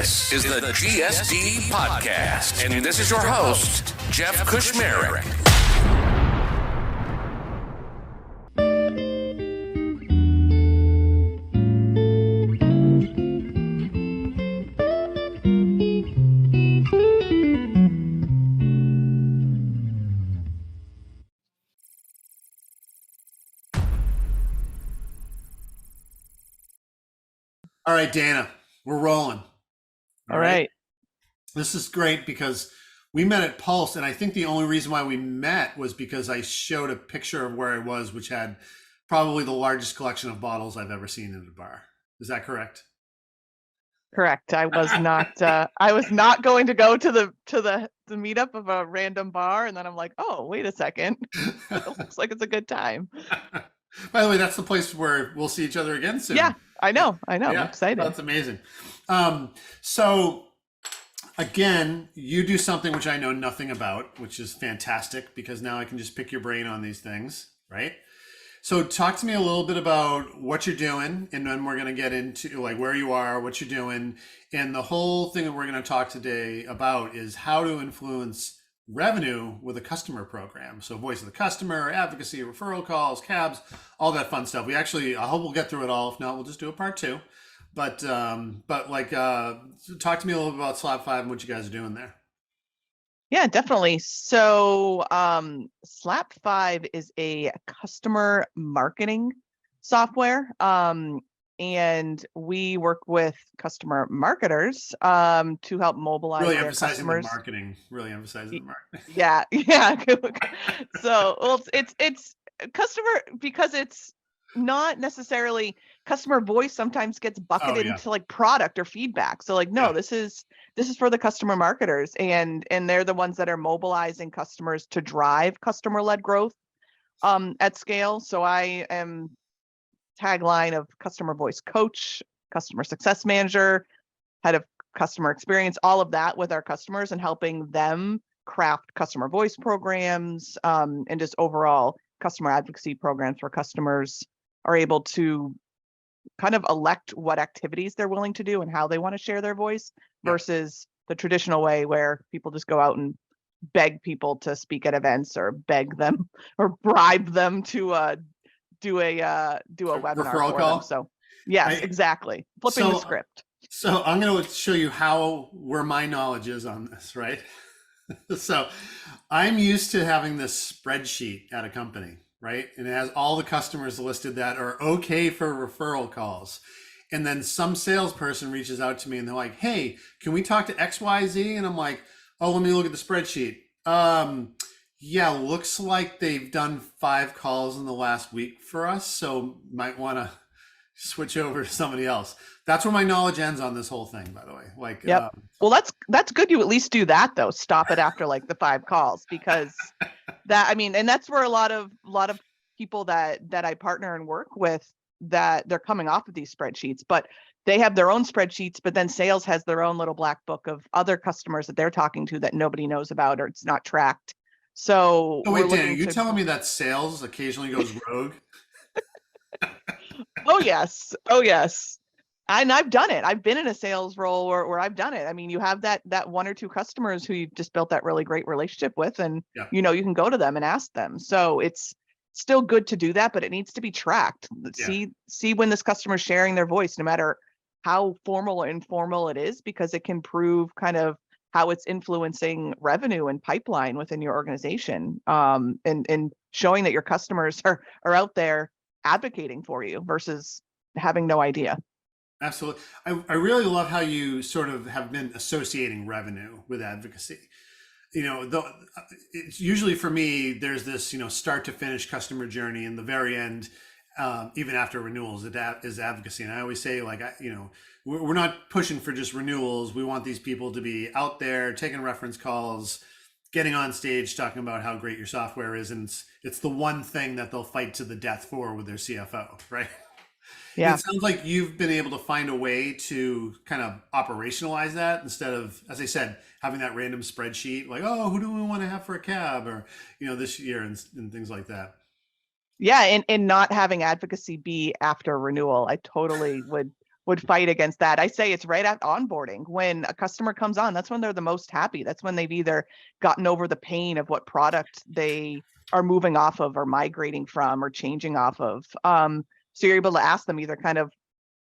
This is the GSD podcast, and this is your host, Jeff Kushmerek. All right, Dana, we're rolling. All right. This is great because we met at Pulse, and I think the only reason why we met was because I showed a picture of where I was, which had probably the largest collection of bottles I've ever seen in a bar. Is that correct? Correct. I was not. I was not going to go to the meetup of a random bar, and then I'm like, oh, wait a second. It looks like it's a good time. By the way, that's the place where we'll see each other again soon. Yeah, I know. Yeah, I'm excited. That's amazing. So again, you do something which I know nothing about, which is fantastic because now I can just pick your brain on these things, right? So talk to me a little bit about what you're doing, and then we're going to get into like where you are, what you're doing, and the whole thing that we're going to talk today about is how to influence revenue with a customer program. So voice of the customer, advocacy, referral calls, cabs, all that fun stuff. I hope we'll get through it all. If not, we'll just do a part two. But talk to me a little bit about Slab 5 and what you guys are doing there. Yeah, definitely. So Slab 5 is a customer marketing software. And we work with customer marketers to help mobilize really their emphasizing customers. The marketing. Really emphasizing the marketing. Yeah. So well, it's customer because it's not necessarily customer voice. Sometimes gets bucketed into like product or feedback. So like no, this is for the customer marketers, and they're the ones that are mobilizing customers to drive customer-led growth at scale. So I am tagline of customer voice coach, customer success manager, head of customer experience, all of that with our customers and helping them craft customer voice programs and just overall customer advocacy programs where customers are able to kind of elect what activities they're willing to do and how they want to share their voice versus the traditional way where people just go out and beg people to speak at events or beg them or bribe them to do a webinar referral for call. them. So yes, exactly. Flipping the script. So I'm going to show you where my knowledge is on this, right? So I'm used to having this spreadsheet at a company, right? And it has all the customers listed that are okay for referral calls. And then some salesperson reaches out to me and they're like, hey, can we talk to XYZ? And I'm like, oh, let me look at the spreadsheet. Yeah, looks like they've done 5 calls in the last week for us. So might want to switch over to somebody else. That's where my knowledge ends on this whole thing, by the way. Like, well, that's good. You at least do that though. Stop it after like the 5 calls, because and that's where a lot of people that I partner and work with, that they're coming off of these spreadsheets, but they have their own spreadsheets, but then sales has their own little black book of other customers that they're talking to that nobody knows about or it's not tracked. So wait, Dan, are you telling me that sales occasionally goes rogue? Oh yes. And I've done it. I've been in a sales role where I've done it. I mean, you have that 1 or 2 customers who you've just built that really great relationship with, and you can go to them and ask them. So it's still good to do that, but it needs to be tracked. See when this customer is sharing their voice, no matter how formal or informal it is, because it can prove kind of how it's influencing revenue and pipeline within your organization, and showing that your customers are out there advocating for you versus having no idea. Absolutely. I really love how you sort of have been associating revenue with advocacy. It's usually for me, there's this, start to finish customer journey, and the very end, even after renewals, is advocacy. And I always say, like, we're not pushing for just renewals. We want these people to be out there taking reference calls, getting on stage, talking about how great your software is. And it's the one thing that they'll fight to the death for with their CFO, right? Yeah. It sounds like you've been able to find a way to kind of operationalize that instead of, as I said, having that random spreadsheet like, oh, who do we want to have for a cab or, this year and things like that. Yeah. And not having advocacy be after renewal. I totally would would fight against that. I say it's right at onboarding. When a customer comes on, that's when they're the most happy. That's when they've either gotten over the pain of what product they are moving off of or migrating from or changing off of. So you're able to ask them either kind of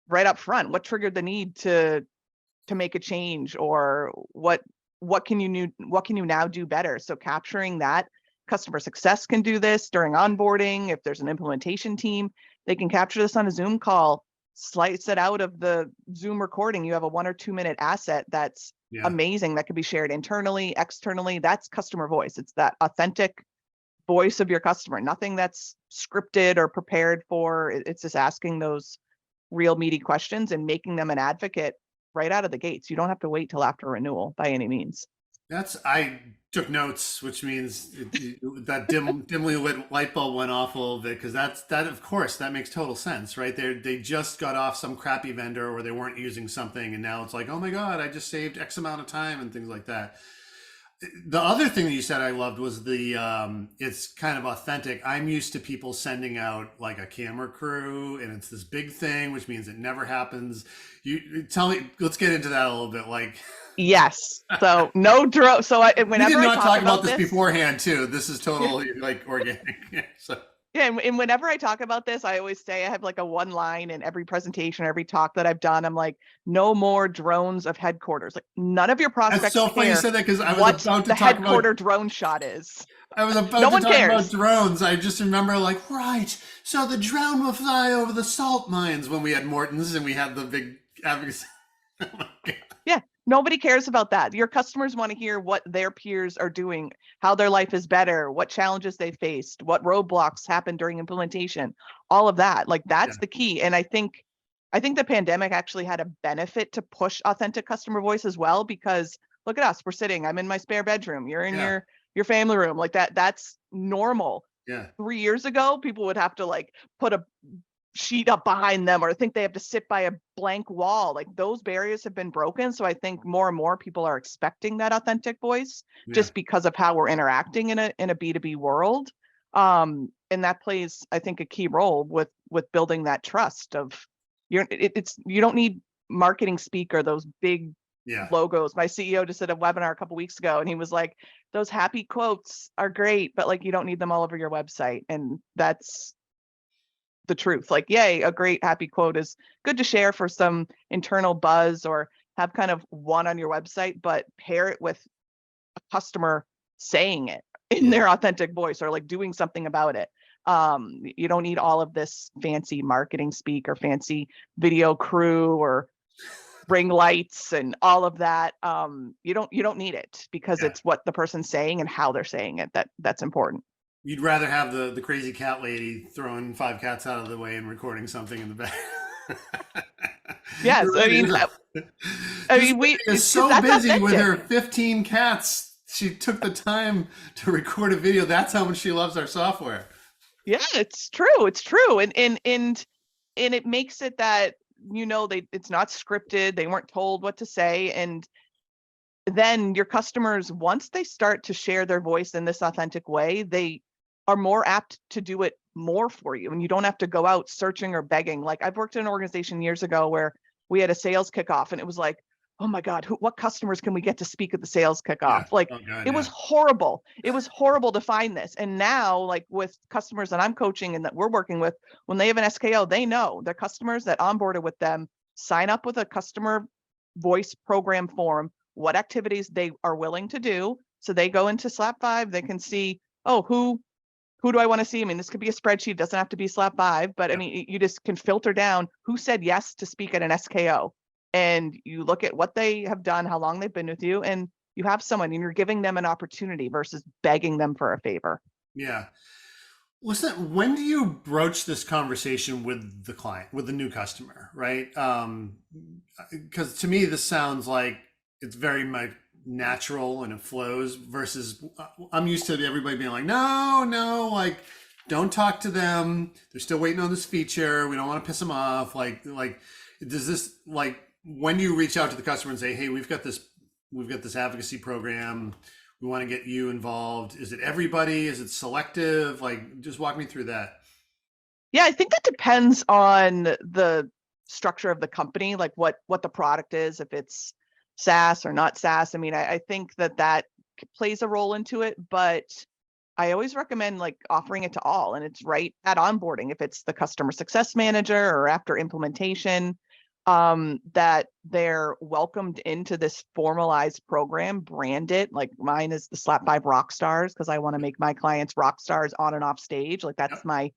right up front, what triggered the need to make a change, or what can you now do better? So capturing that, customer success can do this during onboarding. If there's an implementation team, they can capture this on a Zoom call, slice it out of the Zoom recording. You have a 1 or 2 minute asset that's amazing that could be shared internally, externally. That's customer voice. It's that authentic voice of your customer, nothing that's scripted or prepared for. It's just asking those real meaty questions and making them an advocate right out of the gates. You don't have to wait till after renewal by any means. I took notes, which means that dimly lit light bulb went off a little bit, because that of course that makes total sense, right? They just got off some crappy vendor, or they weren't using something, and now it's like, oh my God, I just saved X amount of time and things like that. The other thing that you said I loved was it's kind of authentic. I'm used to people sending out like a camera crew, and it's this big thing, which means it never happens. You tell me, let's get into that a little bit. Like, yes. So no drone. So whenever we did not talk about this this beforehand too. This is totally like organic. So. Yeah, and whenever I talk about this, I always say I have like a one line in every presentation, every talk that I've done. I'm like, no more drones of headquarters. Like, none of your prospects That's so funny you said that, because I was about to talk about the headquarter drone shot is. I was about to talk about drones. I just remember, like, right, so the drone will fly over the salt mines when we had Morton's and we had the big advocacy. Oh my God. Yeah. Nobody cares about that. Your customers want to hear what their peers are doing, how their life is better, what challenges they faced, what roadblocks happened during implementation, all of that. Like, that's the key. And I think the pandemic actually had a benefit to push authentic customer voice as well, because look at us, I'm in my spare bedroom. You're in your family room, like that. That's normal. Yeah. 3 years ago, people would have to like put a sheet up behind them or think they have to sit by a blank wall. Like, those barriers have been broken. So I think more and more people are expecting that authentic voice just because of how we're interacting in a B2B world. And that plays, I think, a key role with building that trust of you don't need marketing speak or those big logos. My CEO just did a webinar a couple of weeks ago, and he was like, those happy quotes are great, but like, you don't need them all over your website. And that's the truth. Like, yay, a great happy quote is good to share for some internal buzz or have kind of one on your website, but pair it with a customer saying it in their authentic voice or like doing something about it. You don't need all of this fancy marketing speak or fancy video crew or ring lights and all of that. You don't need it, because it's what the person's saying and how they're saying it that's important. You'd rather have the crazy cat lady throwing 5 cats out of the way and recording something in the back. Yes, I mean, we is so busy authentic. With her 15 cats. She took the time to record a video. That's how much she loves our software. Yeah, it's true, and it makes it that it's not scripted. They weren't told what to say, and then your customers, once they start to share their voice in this authentic way, they are more apt to do it more for you, and you don't have to go out searching or begging. Like, I've worked in an organization years ago where we had a sales kickoff, and it was like, oh my God, what customers can we get to speak at the sales kickoff? It was horrible. It was horrible to find this. And now, like, with customers that I'm coaching and that we're working with, when they have an SKO, they know their customers that onboarded with them sign up with a customer voice program form, what activities they are willing to do. So they go into Slap 5, they can see, oh, who do I want to see? I mean, this could be a spreadsheet, it doesn't have to be Slap 5, but I mean, you just can filter down who said yes to speak at an SKO. And you look at what they have done, how long they've been with you, and you have someone and you're giving them an opportunity versus begging them for a favor. Yeah. Listen, when do you broach this conversation with the client, with the new customer, right? Because to me, this sounds like it's very much natural and it flows, versus I'm used to everybody being like, no, like, don't talk to them. They're still waiting on this feature. We don't want to piss them off. Like, does this, like, when you reach out to the customer and say, hey, we've got this advocacy program, we want to get you involved. Is it everybody? Is it selective? Like, just walk me through that. Yeah, I think that depends on the structure of the company, like what the product is, if it's SaaS or not SaaS. I mean, I think that plays a role into it, but I always recommend like offering it to all, and it's right at onboarding. If it's the customer success manager or after implementation, that they're welcomed into this formalized program, brand it. Like mine is the Slap 5 Rock Stars, because I want to make my clients rock stars on and off stage. Like that's my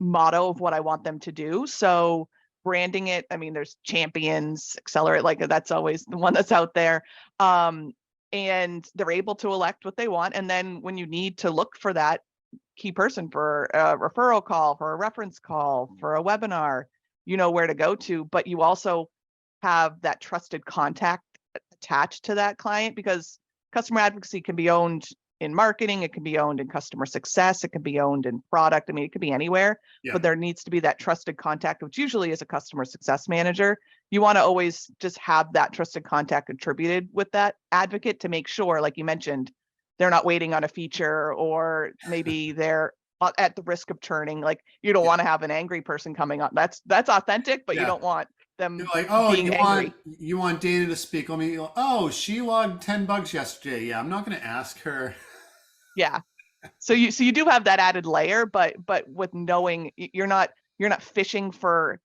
motto of what I want them to do. So branding it, I mean, there's Champions, Accelerate, like that's always the one that's out there. And they're able to elect what they want. And then when you need to look for that key person for a referral call, for a reference call, for a webinar, you know where to go to, but you also have that trusted contact attached to that client, because customer advocacy can be owned in marketing, it can be owned in customer success, it can be owned in product. I mean, it could be anywhere, but there needs to be that trusted contact, which usually is a customer success manager. You want to always just have that trusted contact attributed with that advocate to make sure, like you mentioned, they're not waiting on a feature, or maybe they're at the risk of churning. Like you don't want to have an angry person coming up. That's authentic, but you don't want them You're like, oh, being angry. You want Dana to speak. Let me, oh, she logged 10 bugs yesterday. Yeah, I'm not going to ask her. Yeah. So you do have that added layer, but with knowing you're not fishing for,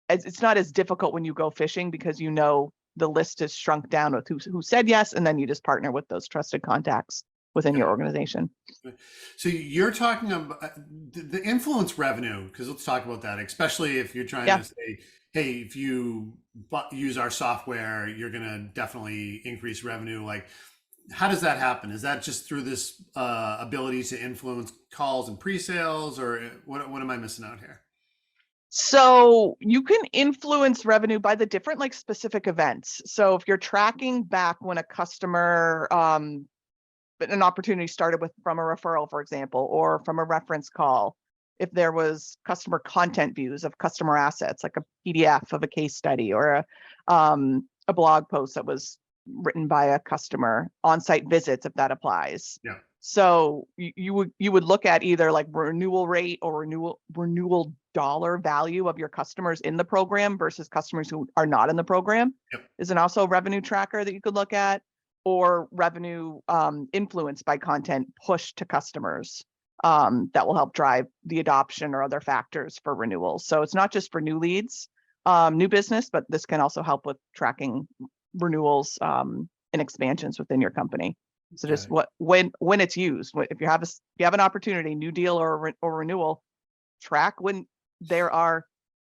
it's not as difficult when you go fishing, because you know the list is shrunk down with who said yes, and then you just partner with those trusted contacts within your organization. So you're talking about the influence revenue, because let's talk about that, especially if you're trying to say, hey, if you use our software, you're going to definitely increase revenue. Like, how does that happen? Is that just through this ability to influence calls and pre-sales, or what am I missing out here? So you can influence revenue by the different like specific events. So if you're tracking back when a customer, an opportunity started from a referral, for example, or from a reference call, if there was customer content views of customer assets, like a PDF of a case study, or a blog post that was written by a customer, on-site visits, if that applies. Yeah. So you would look at either like renewal rate or renewal dollar value of your customers in the program versus customers who are not in the program. Is an also revenue tracker that you could look at, or revenue influenced by content pushed to customers that will help drive the adoption or other factors for renewals. So it's not just for new leads, new business, but this can also help with tracking renewals and expansions within your company. So just when it's used, if you have an opportunity, new deal or renewal, track when there are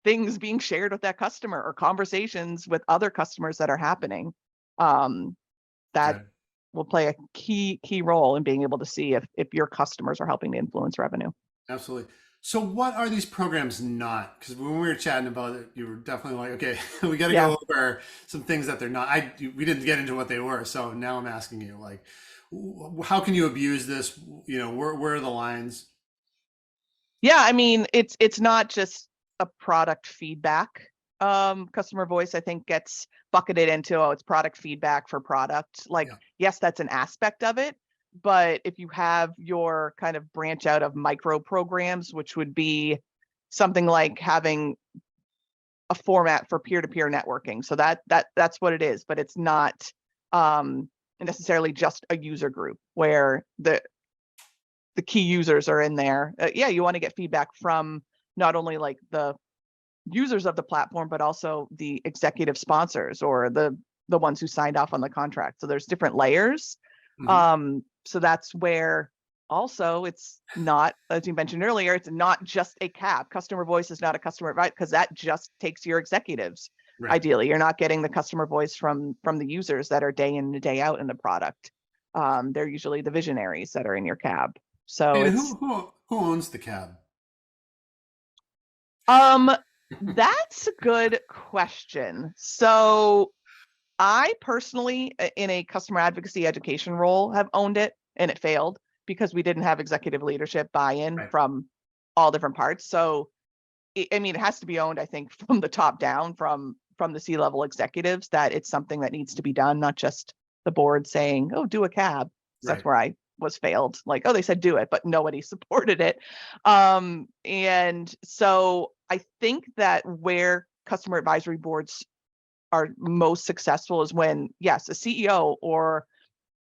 things being shared with that customer or conversations with other customers that are happening. That will play a key role in being able to see if your customers are helping to influence revenue. Absolutely. So what are these programs not? Because when we were chatting about it, you were definitely like, okay, we got to go over some things that they're not. We didn't get into what they were. So now I'm asking you, like, how can you abuse this? You know, where are the lines? Yeah, I mean, it's not just a product feedback. Customer voice, I think, gets bucketed into, it's product feedback for product. Like, yes, that's an aspect of it. But if you have your kind of branch out of micro programs, which would be something like having a format for peer-to-peer networking. So that's what it is, but it's not necessarily just a user group where the key users are in there. You want to get feedback from not only like the users of the platform, but also the executive sponsors or the ones who signed off on the contract. So there's different layers. So that's where also it's not, as you mentioned earlier, it's not just a CAB. Customer voice is not a customer, right? Because that just takes your executives. Right. Ideally, you're not getting the customer voice from the users that are day in and day out in the product. They're usually the visionaries that are in your CAB. So and who owns the CAB? That's a good question. So I personally, in a customer advocacy education role, have owned it, and it failed because we didn't have executive leadership buy-in from all different parts. So, it has to be owned, I think, from the top down, from the C-level executives, that it's something that needs to be done, not just the board saying, oh, do a CAB. So that's where I was failed. Like, oh, they said do it, but nobody supported it. And so I think that where customer advisory boards are most successful is when, yes, a CEO or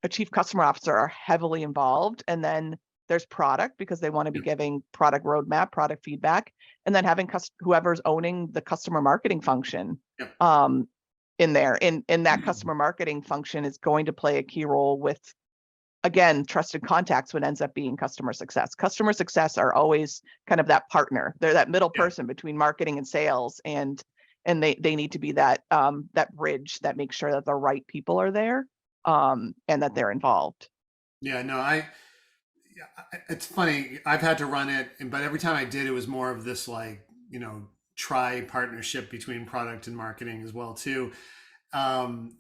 a chief customer officer are heavily involved, and then there's product because they want to be giving product roadmap, product feedback, and then having whoever's owning the customer marketing function in there. In that customer marketing function is going to play a key role with, again, trusted contacts, what ends up being customer success. Customer success are always kind of that partner. They're that middle person between marketing and sales, and they need to be that that bridge that makes sure that the right people are there, and that they're involved. Yeah, no, it's funny. I've had to run it, but every time I did, it was more of this like, try partnership between product and marketing as well too. And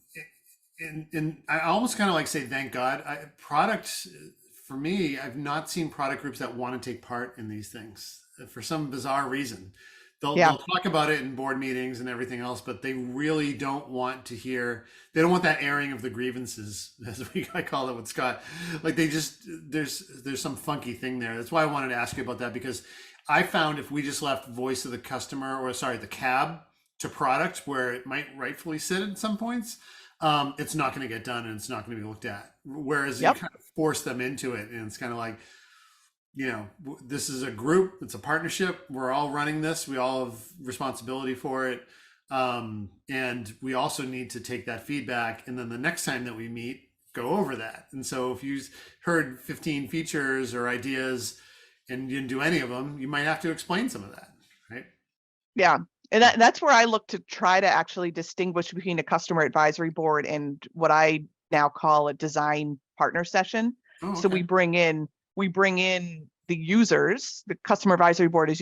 I almost kind of like say, thank God. Product, for me, I've not seen product groups that want to take part in these things for some bizarre reason. They'll talk about it in board meetings and everything else, but they really don't want to hear. They don't want that airing of the grievances, as I call it with Scott. Like there's some funky thing there. That's why I wanted to ask you about that, because I found if we just left voice of the customer, or sorry, the cab, to product where it might rightfully sit at some points, it's not going to get done and it's not going to be looked at. Whereas you kind of force them into it, and it's kind of like, this is a group, it's a partnership. We're all running this. We all have responsibility for it. And we also need to take that feedback. And then the next time that we meet, go over that. And so if you heard 15 features or ideas and you didn't do any of them, you might have to explain some of that, right? Yeah. And that's where I look to try to actually distinguish between a customer advisory board and what I now call a design partner session. Oh, okay. So we bring in the users. The customer advisory board is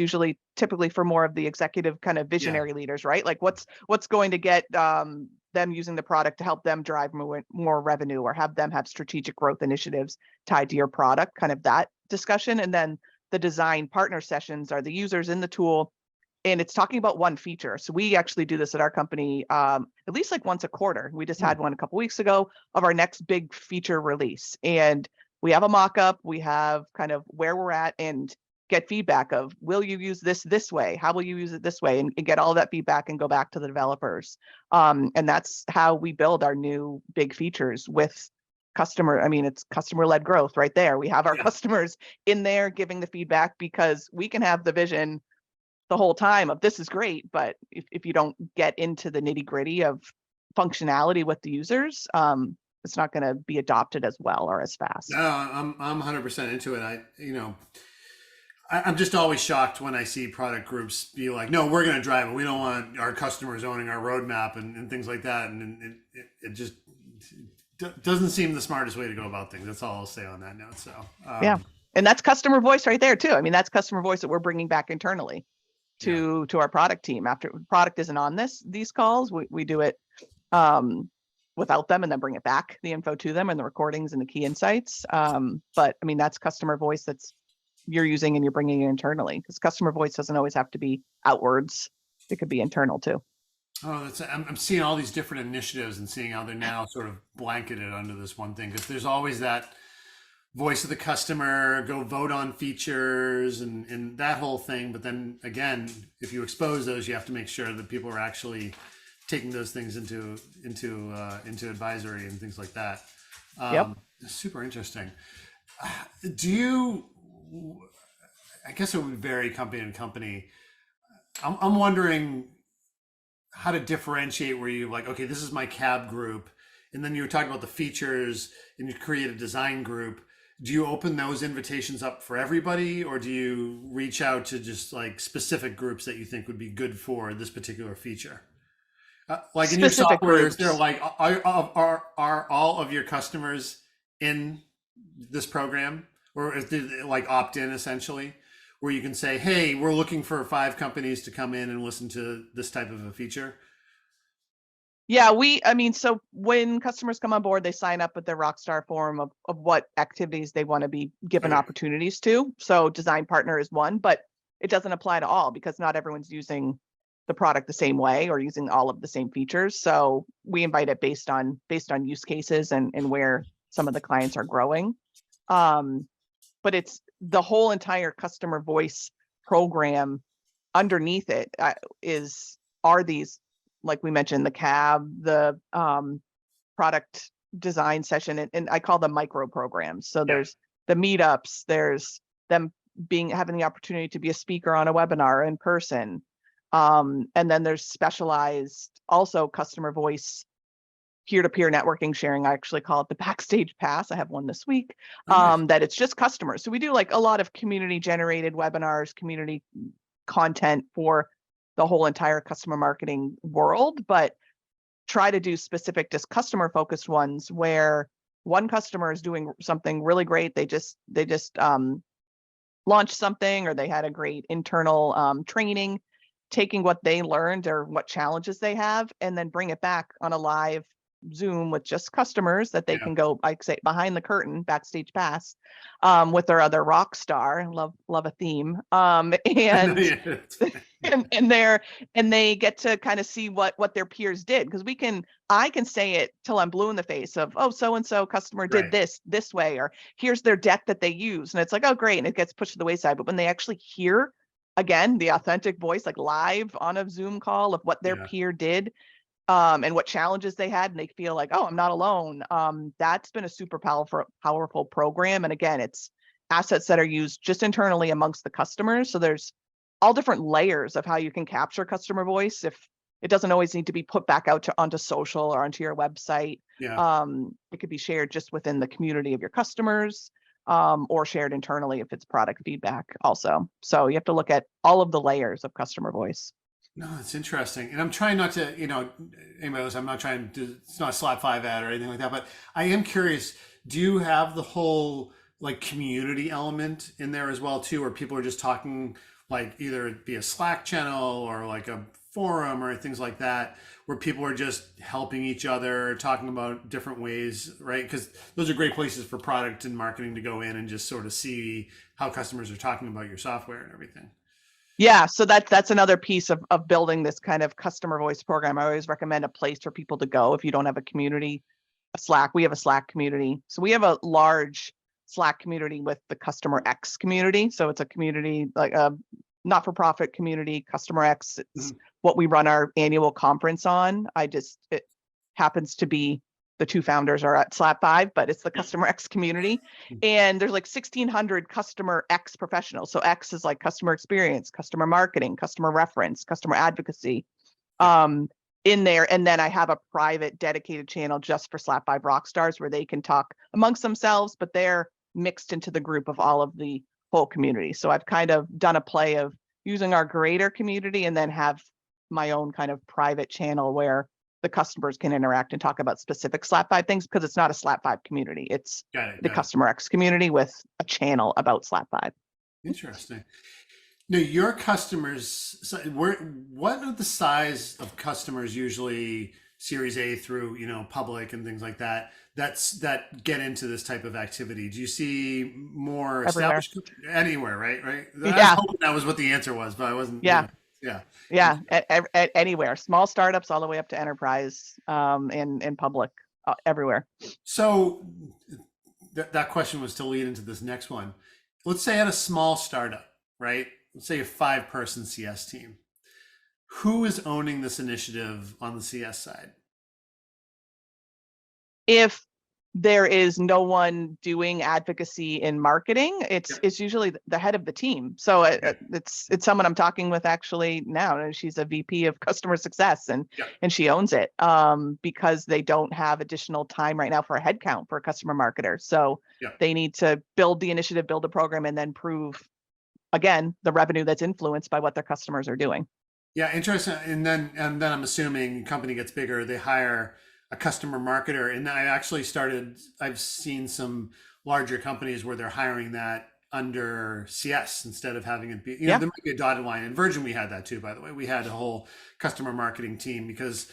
typically for more of the executive kind of visionary leaders, right? Like what's going to get them using the product to help them drive more revenue, or have them have strategic growth initiatives tied to your product, kind of that discussion. And then the design partner sessions are the users in the tool, and it's talking about one feature. So we actually do this at our company at least like once a quarter. We just had one a couple weeks ago of our next big feature release. And we have a mock-up, we have kind of where we're at, and get feedback of, will you use this way? How will you use it this way? And get all that feedback and go back to the developers. And that's how we build our new big features with customer. I mean, it's customer-led growth right there. We have our customers in there giving the feedback, because we can have the vision the whole time of this is great, but if you don't get into the nitty-gritty of functionality with the users, it's not going to be adopted as well or as fast. No, I'm 100% into it. I'm just always shocked when I see product groups be like, no, we're going to drive it. We don't want our customers owning our roadmap and things like that. And it just doesn't seem the smartest way to go about things. That's all I'll say on that note. So yeah, and that's customer voice right there too. I mean, that's customer voice that we're bringing back internally to our product team. After product isn't on these calls, we do it without them, and then bring it back, the info to them and the recordings and the key insights. But I mean, that's customer voice that's you're using and you're bringing it internally, because customer voice doesn't always have to be outwards. It could be internal too. Oh, I'm seeing all these different initiatives and seeing how they're now sort of blanketed under this one thing, because there's always that voice of the customer, go vote on features and that whole thing. But then again, if you expose those, you have to make sure that people are actually taking those things into advisory and things like that. Super interesting. I guess it would vary company to company. I'm wondering how to differentiate where you like, okay, this is my cab group. And then you were talking about the features and you create a design group. Do you open those invitations up for everybody, or do you reach out to just like specific groups that you think would be good for this particular feature? Like in your software, is there like, are all of your customers in this program, or is it like opt in essentially, where you can say, hey, we're looking for 5 companies to come in and listen to this type of a feature? Yeah, so when customers come on board, they sign up with their Rockstar form of what activities they want to be given opportunities to. So design partner is one, but it doesn't apply to all, because not everyone's using the product the same way or using all of the same features. So we invite it based on use cases and where some of the clients are growing. But it's the whole entire customer voice program underneath it is are these, like we mentioned, the cab, the product design session, and I call them micro programs. So there's the meetups, there's them having the opportunity to be a speaker on a webinar in person. And then there's specialized also customer voice peer-to-peer networking sharing. I actually call it the backstage pass. I have one this week. That it's just customers. So we do like a lot of community generated webinars, community content for the whole entire customer marketing world, but try to do specific, just customer focused ones where one customer is doing something really great. They just launched something, or they had a great internal training, taking what they learned or what challenges they have, and then bring it back on a live Zoom with just customers that they can go, like say, behind the curtain, backstage pass, with their other rock star. Love a theme. And and they get to kind of see what their peers did, because I can say it till I'm blue in the face of, oh, so and so customer did this way, or here's their deck that they use, and it's like, oh great, and it gets pushed to the wayside. But when they actually hear again the authentic voice, like live on a Zoom call, of what their peer did, and what challenges they had, and they feel like, oh, I'm not alone. That's been a super powerful program. And again, it's assets that are used just internally amongst the customers. So there's all different layers of how you can capture customer voice. If it doesn't always need to be put back out onto social or onto your website. It could be shared just within the community of your customers, or shared internally if it's product feedback also. So you have to look at all of the layers of customer voice. No, it's interesting. And I'm trying not to, anybody else, I'm not trying to, it's not a slap 5 ad or anything like that, but I am curious, do you have the whole like community element in there as well too, where people are just talking, like either it be a Slack channel or like a forum or things like that, where people are just helping each other, talking about different ways, right? Because those are great places for product and marketing to go in and just sort of see how customers are talking about your software and everything. Yeah, so that's another piece of building this kind of customer voice program. I always recommend a place for people to go if you don't have a community. A Slack, we have a Slack community. So we have a large Slack community with the Customer X community. So it's a community, like a not-for-profit community. Customer X, it's what we run our annual conference on. It happens to be the two founders are at Slap 5, but it's the Customer X community. And there's like 1,600 Customer X professionals. So X is like customer experience, customer marketing, customer reference, customer advocacy in there. And then I have a private dedicated channel just for Slap 5 Rockstars, where they can talk amongst themselves, but they're mixed into the group of all of the whole community. So I've kind of done a play of using our greater community and then have my own kind of private channel where the customers can interact and talk about specific Slap 5 things, because it's not a Slap 5 community. It's the Customer X community with a channel about Slap 5. Interesting. Now, your customers, what are the size of customers usually Series A through, public and things like that, that get into this type of activity? Do you see more established anywhere, right? I was hoping that was what the answer was, but I wasn't. At anywhere, small startups all the way up to enterprise, and public, everywhere. So that question was to lead into this next one. Let's say at a small startup, right? Let's say a 5-person CS team. Who is owning this initiative on the CS side? If there is no one doing advocacy in marketing, it's usually the head of the team. So it's someone I'm talking with actually now, and she's a VP of customer success, and she owns it, because they don't have additional time right now for a headcount for a customer marketer. So they need to build the initiative, build a program, and then prove again the revenue that's influenced by what their customers are doing. Yeah, interesting. And then I'm assuming company gets bigger, they hire a customer marketer. And I've seen some larger companies where they're hiring that under CS instead of having it be, there might be a dotted line. In Virgin, we had that too, by the way. We had a whole customer marketing team because,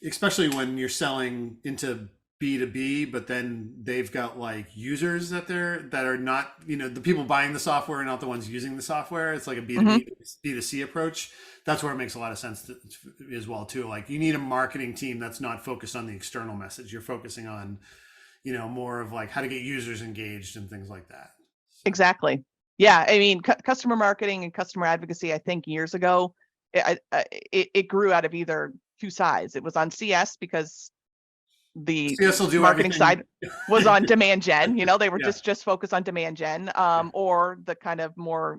especially when you're selling into B2B, but then they've got like users that are not, the people buying the software are not the ones using the software. It's like a B2B, B2C approach. That's where it makes a lot of sense as well too. Like you need a marketing team that's not focused on the external message. You're focusing on, more of like how to get users engaged and things like that. Exactly. Yeah. I mean, customer marketing and customer advocacy, I think years ago, it grew out of either two sides. It was on CS because the CS will do marketing everything. side was on demand gen. They were Yeah. just focused on demand gen, or the kind of more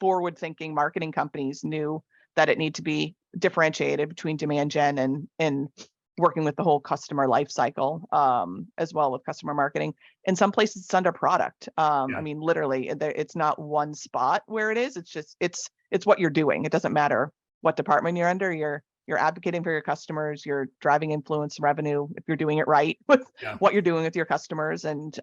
forward thinking marketing companies knew that it needed to be differentiated between demand gen and working with the whole customer life cycle, as well with customer marketing. In some places it's under product. I mean, literally it's not one spot where it is. It's just, it's what you're doing. It doesn't matter what department you're under. You're advocating for your customers, you're driving influence revenue if you're doing it right with what you're doing with your customers, and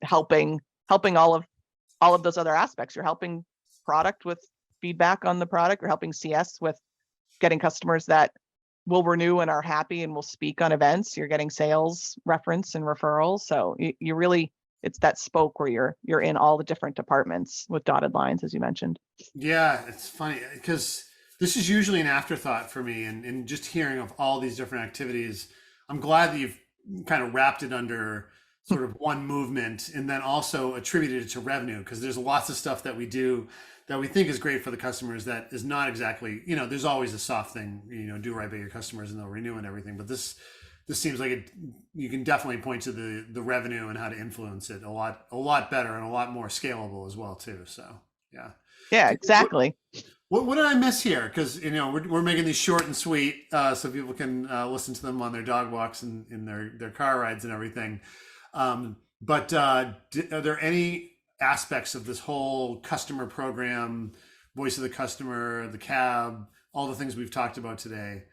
helping all of those other aspects. You're helping product with feedback on the product. You're helping CS with getting customers that will renew and are happy and will speak on events. You're getting sales reference and referrals. So you really, it's that spoke where you're in all the different departments with dotted lines, as you mentioned. Yeah, it's funny because this is usually an afterthought for me, and just hearing of all these different activities, I'm glad that you've kind of wrapped it under sort of one movement, and then also attributed it to revenue, because there's lots of stuff that we do that we think is great for the customers that is not exactly, there's always a soft thing, do right by your customers and they'll renew and everything. But this seems like you can definitely point to the revenue and how to influence it a lot better and a lot more scalable as well too. So yeah. Yeah, exactly. What did I miss here? Because we're making these short and sweet, so people can listen to them on their dog walks and in their car rides and everything. But are there any aspects of this whole customer program, voice of the customer, the cab, all the things we've talked about today?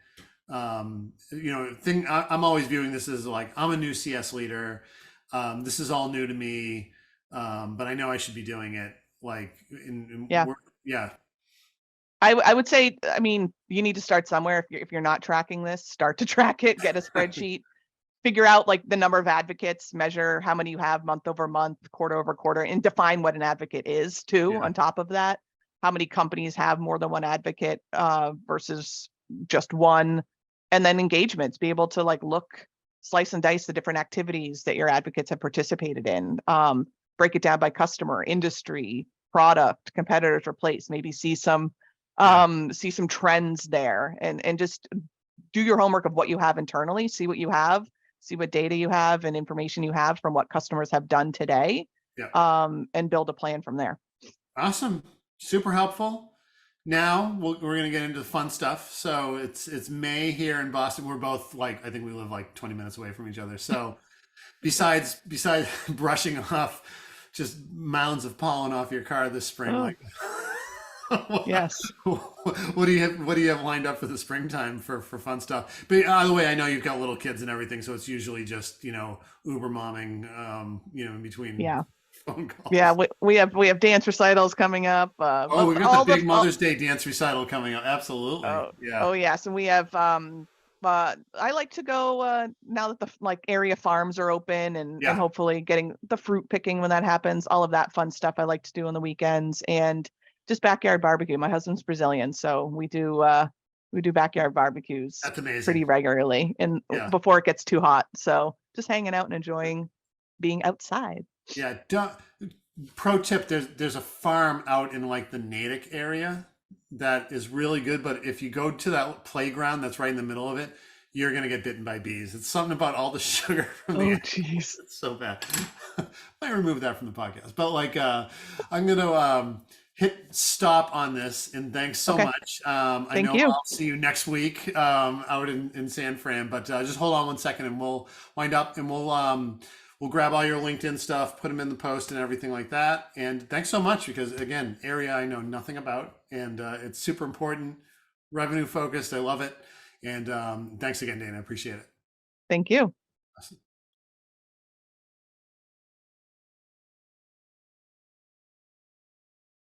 I'm always viewing this as like, I'm a new CS leader. This is all new to me, but I know I should be doing it. Like, yeah. I would say, I mean, you need to start somewhere. If you're not tracking this, start to track it, get a spreadsheet, figure out like the number of advocates, measure how many you have month over month, quarter over quarter, and define what an advocate is too. On top of that, how many companies have more than one advocate versus just one, and then engagements, be able to like slice and dice the different activities that your advocates have participated in, break it down by customer, industry, product, competitors, replace, maybe see some trends there, and just do your homework of what you have internally, see what you have, see what data you have and information you have from what customers have done today, and build a plan from there. Awesome. Super helpful. Now we're going to get into the fun stuff. So it's May here in Boston. We're both I think we live 20 minutes away from each other. So besides brushing off just mounds of pollen off your car this spring, yes. What do you have lined up for the springtime for fun stuff? But either way, I know you've got little kids and everything, so it's usually just Uber momming, in between phone calls. Yeah, we have dance recitals coming up. We got the big Mother's Day dance recital coming up. Absolutely. Oh yes, and we have. I like to go now that the area farms are open, and hopefully getting the fruit picking when that happens. All of that fun stuff I like to do on the weekends, and just backyard barbecue. My husband's Brazilian, so we do backyard barbecues. That's amazing. Pretty regularly, and before it gets too hot. So just hanging out and enjoying being outside. Yeah. Pro tip: there's a farm out in the Natick area that is really good, but if you go to that playground that's right in the middle of it, you're gonna get bitten by bees. It's something about all the sugar from the jeez, it's so bad. I remove that from the podcast, but I'm gonna hit stop on this, and thanks so much. I know I'll see you next week out in San Fran, but just hold on one second and we'll wind up, and we'll grab all your LinkedIn stuff, put them in the post and everything like that. And thanks so much, because again, area I know nothing about, and it's super important, revenue focused. I love it. And thanks again, Dana. I appreciate it. Thank you. Awesome.